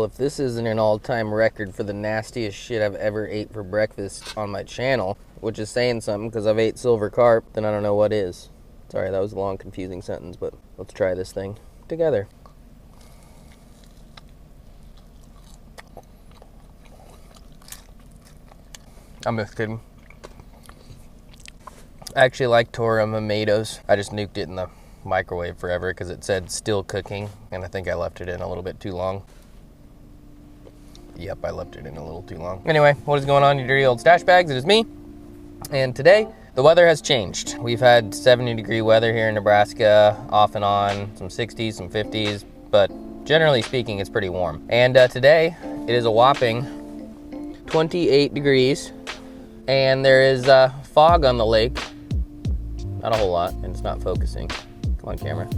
if this isn't an all-time record for the nastiest shit I've ever ate for breakfast on my channel, which is saying something because I've ate silver carp, then I don't know what is. Sorry, that was a long, confusing sentence, but let's try this thing together. I'm just kidding. I actually like Tora Tomatoes. I just nuked it in the microwave forever because it said still cooking, and I think I left it in a little bit too long. Yep, I left it in a little too long. Anyway, what is going on, you dirty old stash bags? It is me, and today the weather has changed. We've had 70-degree weather here in Nebraska, off and on, some 60s, some 50s, but generally speaking, it's pretty warm. And today, it is a whopping 28 degrees, and there is fog on the lake. Not a whole lot, and it's not focusing. Come on, camera.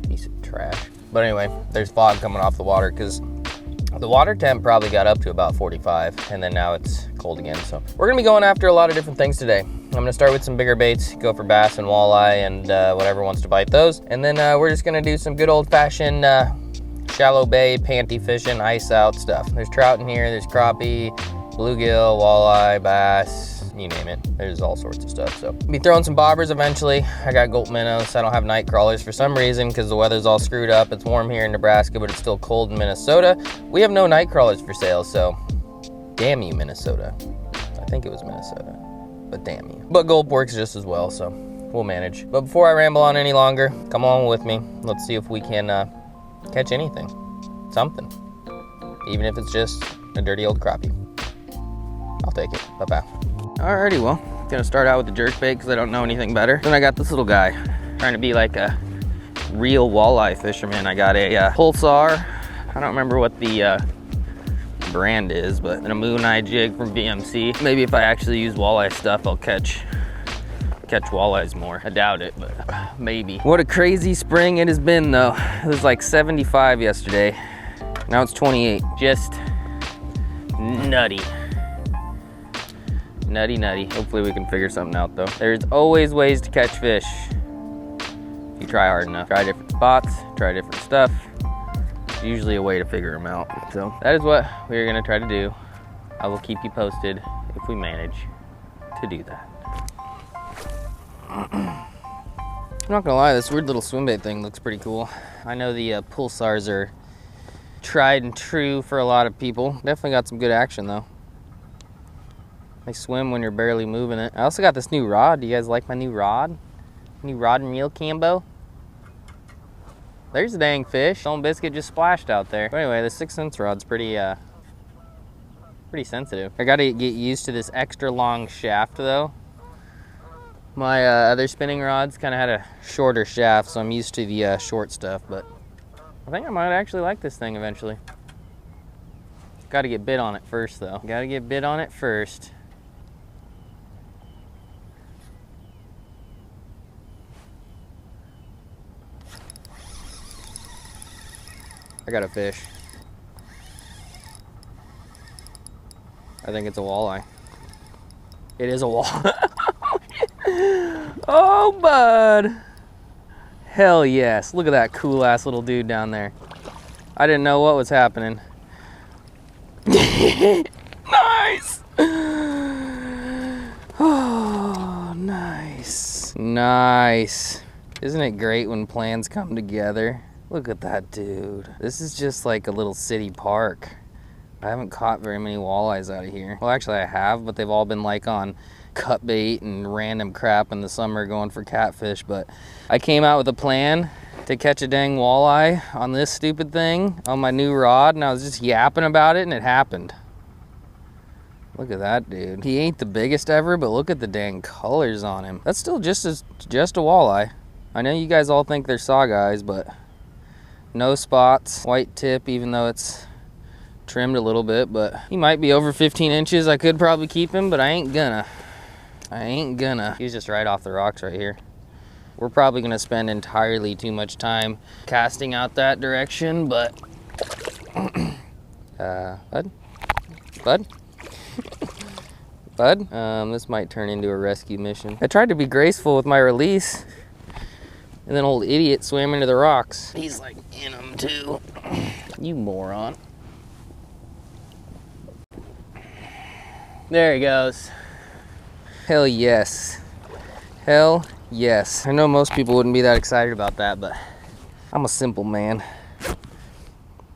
Piece of trash. But anyway, there's fog coming off the water because the water temp probably got up to about 45, and then now it's cold again. So we're gonna be going after a lot of different things today. I'm gonna start with some bigger baits, go for bass and walleye and whatever wants to bite those. And then we're just gonna do some good old-fashioned shallow bay, panty fishing, ice out stuff. There's trout in here, there's crappie, bluegill, walleye, bass, you name it. There's all sorts of stuff. So I'll be throwing some bobbers eventually. I got gulp minnows. I don't have night crawlers for some reason because the weather's all screwed up. It's warm here in Nebraska, but it's still cold in Minnesota. We have no night crawlers for sale, so damn you, Minnesota. I think it was Minnesota, but damn you. But gulp works just as well, so we'll manage. But before I ramble on any longer, come on with me. Let's see if we can catch anything, something, even if it's just a dirty old crappie. I'll take it. Bye-bye. Alrighty, well, gonna start out with the jerkbait because I don't know anything better. Then I got this little guy, trying to be like a real walleye fisherman. I got a pulsar. I don't remember what the brand is, but a moon eye jig from BMC. Maybe if I actually use walleye stuff, I'll catch walleyes more. I doubt it, but maybe. What a crazy spring it has been, though. It was like 75 yesterday. Now it's 28. Just nutty. Nutty. Hopefully we can figure something out though. There's always ways to catch fish if you try hard enough. Try different spots, try different stuff. There's usually a way to figure them out. So that is what we're gonna try to do. I will keep you posted if we manage to do that. I'm not gonna lie, this weird little swim bait thing looks pretty cool. I know the pulsars are tried and true for a lot of people. Definitely got some good action though. They swim when you're barely moving it. I also got this new rod. Do you guys like my new rod? New rod and reel combo? There's a dang fish. Stone biscuit just splashed out there. But anyway, the 6-cents rod's pretty sensitive. I gotta get used to this extra long shaft though. My other spinning rods kind of had a shorter shaft, so I'm used to the short stuff, but I think I might actually like this thing eventually. Gotta get bit on it first though. Gotta get bit on it first. I got a fish. I think it's a walleye. It is a walleye. Oh, bud. Hell yes. Look at that cool ass little dude down there. I didn't know what was happening. Nice. Oh, nice. Nice. Isn't it great when plans come together? Look at that dude. This is just like a little city park. I haven't caught very many walleyes out of here. Well, actually I have, but they've all been like on cut bait and random crap in the summer going for catfish. But I came out with a plan to catch a dang walleye on this stupid thing on my new rod, and I was just yapping about it and it happened. Look at that dude. He ain't the biggest ever, but look at the dang colors on him. That's still just a walleye. I know you guys all think they're saw guys, but no spots, white tip, even though it's trimmed a little bit, but he might be over 15 inches. I could probably keep him, but I ain't gonna. He's just right off the rocks right here. We're probably gonna spend entirely too much time casting out that direction, but bud, this might turn into a rescue mission. I tried to be graceful with my release, and then old idiot swam into the rocks. He's like in them too. You moron. There he goes. Hell yes. Hell yes. I know most people wouldn't be that excited about that, but I'm a simple man.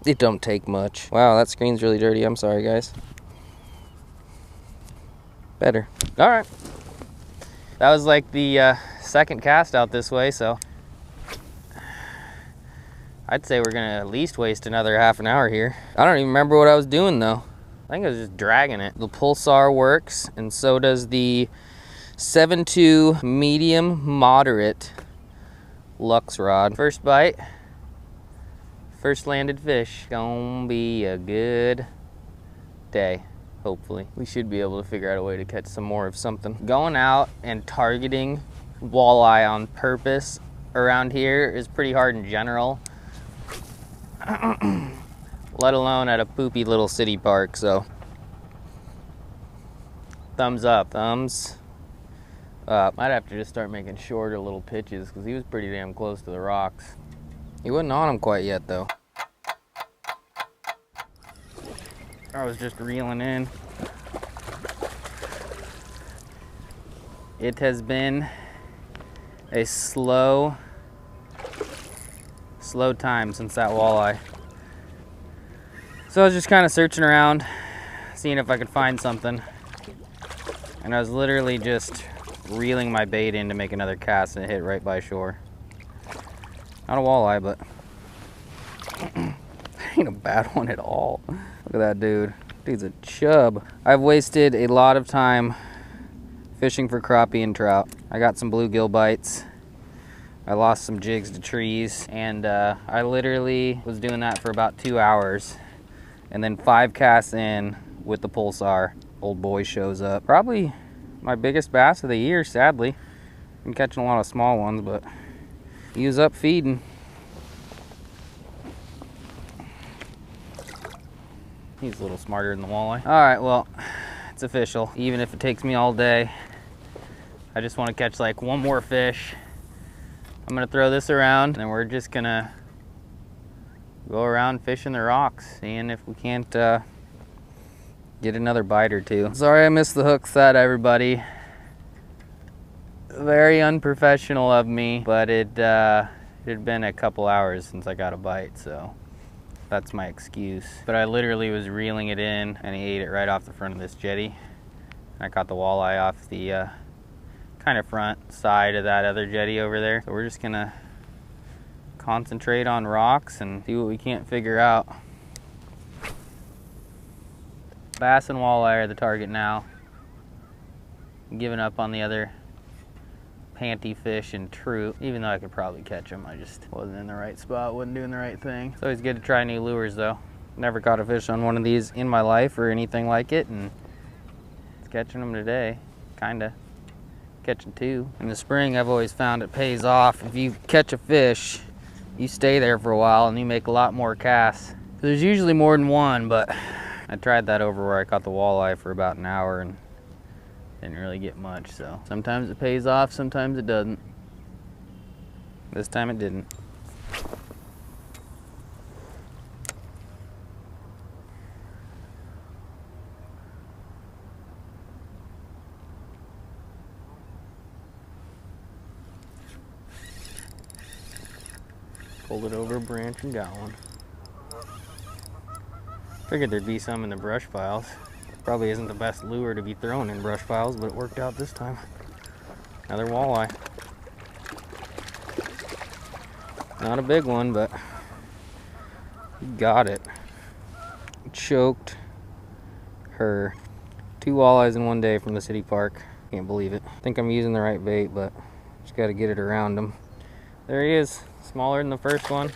It don't take much. Wow, that screen's really dirty. I'm sorry, guys. Better. All right. That was like the second cast out this way, so I'd say we're gonna at least waste another half an hour here. I don't even remember what I was doing though. I think I was just dragging it. The pulsar works, and so does the 7.2 medium moderate Lux rod. First bite, first landed fish. Gonna be a good day, hopefully. We should be able to figure out a way to catch some more of something. Going out and targeting walleye on purpose around here is pretty hard in general. Let alone at a poopy little city park, so thumbs up, thumbs up. I'd have to just start making shorter little pitches because he was pretty damn close to the rocks. He wasn't on them quite yet though. I was just reeling in. It has been a slow time since that walleye. So I was just kind of searching around, seeing if I could find something. And I was literally just reeling my bait in to make another cast, and it hit right by shore. Not a walleye, but ain't a bad one at all. Look at that dude. Dude's a chub. I've wasted a lot of time fishing for crappie and trout. I got some bluegill bites. I lost some jigs to trees, and I literally was doing that for about 2 hours. And then 5 casts in with the pulsar, old boy shows up. Probably my biggest bass of the year, sadly. Been catching a lot of small ones, but he was up feeding. He's a little smarter than the walleye. All right, well, it's official. Even if it takes me all day, I just want to catch like one more fish. I'm gonna throw this around, and we're just gonna go around fishing the rocks, seeing if we can't get another bite or two. Sorry I missed the hook set, everybody. Very unprofessional of me, but it had been a couple hours since I got a bite, so that's my excuse. But I literally was reeling it in, and he ate it right off the front of this jetty. I caught the walleye off the kind of front side of that other jetty over there. So we're just gonna concentrate on rocks and see what we can't figure out. Bass and walleye are the target now. I'm giving up on the other panty fish and trout, even though I could probably catch them. I just wasn't in the right spot, wasn't doing the right thing. It's always good to try new lures though. Never caught a fish on one of these in my life or anything like it, and it's catching them today, kinda. Catching 2. In the spring, I've always found it pays off. If you catch a fish, you stay there for a while and you make a lot more casts. There's usually more than one, but I tried that over where I caught the walleye for about an hour and didn't really get much. So sometimes it pays off, sometimes it doesn't. This time it didn't. Pulled it over a branch and got one. Figured there'd be some in the brush piles. Probably isn't the best lure to be thrown in brush piles, but it worked out this time. Another walleye. Not a big one, but got it. Choked her. 2 walleyes in one day from the city park. Can't believe it. I think I'm using the right bait, but just got to get it around him. There he is. Smaller than the first one.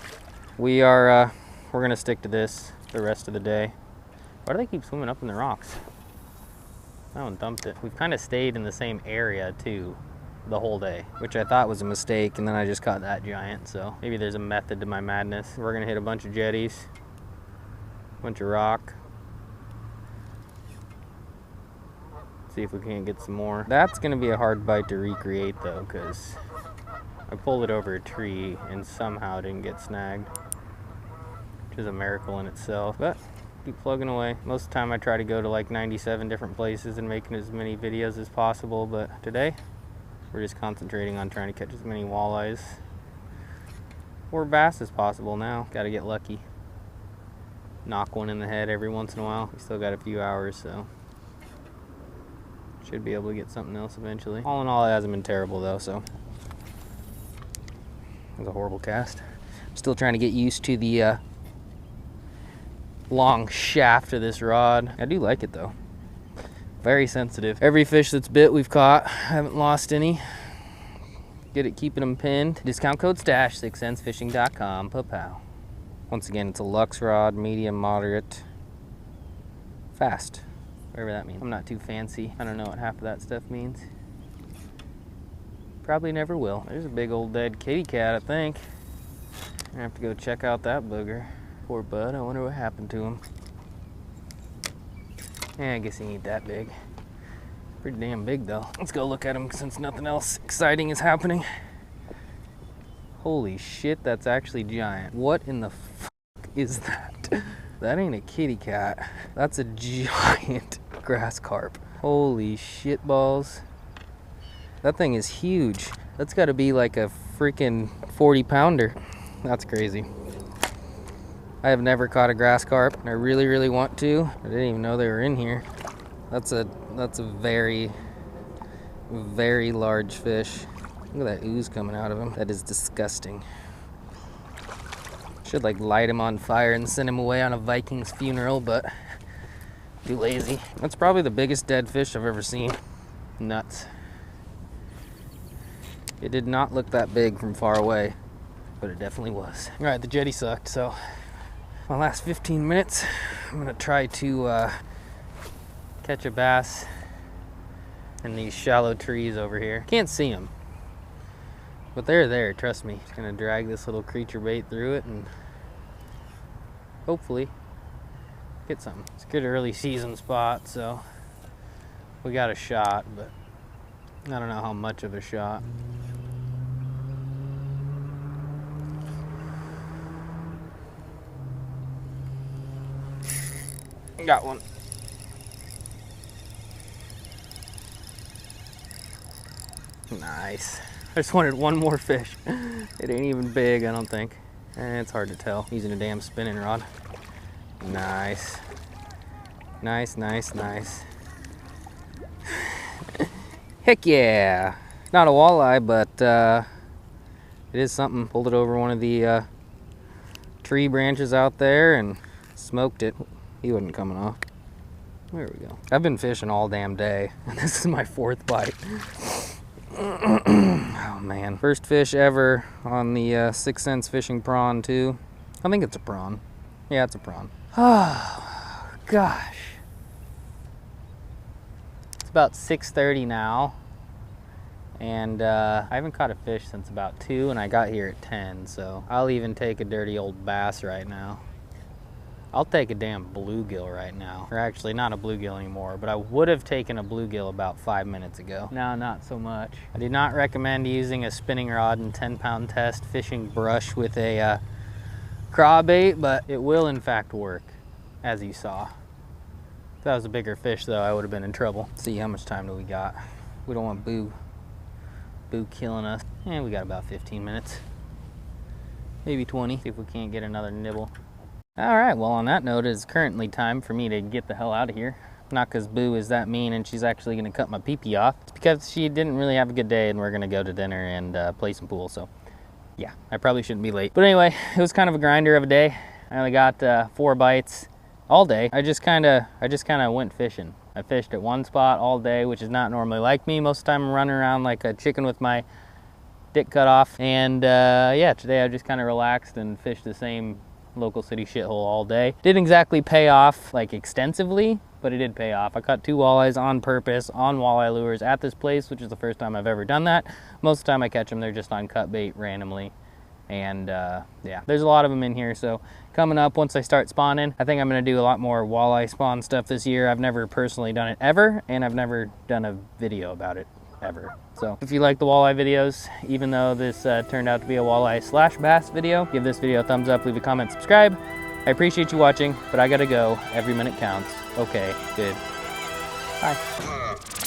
We're gonna stick to this the rest of the day. Why do they keep swimming up in the rocks? That one dumped it. We've kind of stayed in the same area too the whole day, which I thought was a mistake, and then I just caught that giant, so maybe there's a method to my madness. We're gonna hit a bunch of jetties, a bunch of rock. See if we can't get some more. That's gonna be a hard bite to recreate though, because I pulled it over a tree and somehow didn't get snagged, which is a miracle in itself. But Keep plugging away. Most of the time I try to go to like 97 different places and making as many videos as possible, but today we're just concentrating on trying to catch as many walleyes or bass as possible now. Gotta get lucky. Knock one in the head every once in a while. We still got a few hours, so should be able to get something else eventually. All in all, it hasn't been terrible though, so it was a horrible cast. I'm still trying to get used to the long shaft of this rod. I do like it though. Very sensitive. Every fish that's bit we've caught, haven't lost any. Good at keeping them pinned. Discount code STASH, 6centsfishing.com, Paaa Powww. Once again, it's a Lux rod, medium, moderate, fast, whatever that means. I'm not too fancy. I don't know what half of that stuff means. Probably never will. There's a big old dead kitty cat, I think. I'm gonna have to go check out that booger. Poor bud, I wonder what happened to him. Yeah, I guess he ain't that big. Pretty damn big though. Let's go look at him since nothing else exciting is happening. Holy shit, that's actually giant. What in the fuck is that? That ain't a kitty cat. That's a giant grass carp. Holy shit balls. That thing is huge. That's gotta be like a freaking 40-pounder. That's crazy. I have never caught a grass carp, and I really, really want to. I didn't even know they were in here. That's a very, very large fish. Look at that ooze coming out of him. That is disgusting. Should like light him on fire and send him away on a Viking's funeral, but too lazy. That's probably the biggest dead fish I've ever seen. Nuts. It did not look that big from far away, but it definitely was. All right, the jetty sucked, so my last 15 minutes, I'm gonna try to catch a bass in these shallow trees over here. Can't see them, but they're there, trust me. Just gonna drag this little creature bait through it and hopefully get something. It's a good early season spot, so we got a shot, but I don't know how much of a shot. Got one. Nice. I just wanted one more fish. It ain't even big, I don't think. It's hard to tell using a damn spinning rod. Nice. Nice, nice, nice. Heck yeah. Not a walleye, but it is something. Pulled it over one of the tree branches out there and smoked it. He wasn't coming off. There we go. I've been fishing all damn day, and this is my 4th bite. Oh man. First fish ever on the 6 Cents Fishing prawn too. I think it's a prawn. Yeah, it's a prawn. Oh gosh. It's about 6:30 now, and I haven't caught a fish since about 2, and I got here at 10, so I'll even take a dirty old bass right now. I'll take a damn bluegill right now. Or actually, not a bluegill anymore, but I would have taken a bluegill about 5 minutes ago. Now, not so much. I do not recommend using a spinning rod and 10-pound test fishing brush with a crawbait, but it will in fact work, as you saw. If that was a bigger fish though, I would have been in trouble. Let's see, how much time do we got? We don't want Boo killing us. And we got about 15 minutes. Maybe 20, see if we can't get another nibble. All right, well on that note, it's currently time for me to get the hell out of here. Not because Boo is that mean and she's actually gonna cut my pee-pee off. It's because she didn't really have a good day and we're gonna go to dinner and play some pool, so yeah, I probably shouldn't be late. But anyway, it was kind of a grinder of a day. I only got 4 bites all day. I just kind of went fishing. I fished at one spot all day, which is not normally like me. Most of the time I'm running around like a chicken with my dick cut off. And yeah, today I just kind of relaxed and fished the same local city shithole all day. Didn't exactly pay off like extensively, but it did pay off. I caught 2 walleyes on purpose on walleye lures at this place, which is the first time I've ever done that. Most of the time I catch them, they're just on cut bait randomly. And yeah, there's a lot of them in here. So coming up, once I start spawning, I think I'm gonna do a lot more walleye spawn stuff this year. I've never personally done it ever, and I've never done a video about it ever. So if you like the walleye videos, even though this turned out to be a walleye / bass video, give this video a thumbs up, leave a comment, subscribe. I appreciate you watching, but I gotta go. Every minute counts. Okay, good. Bye.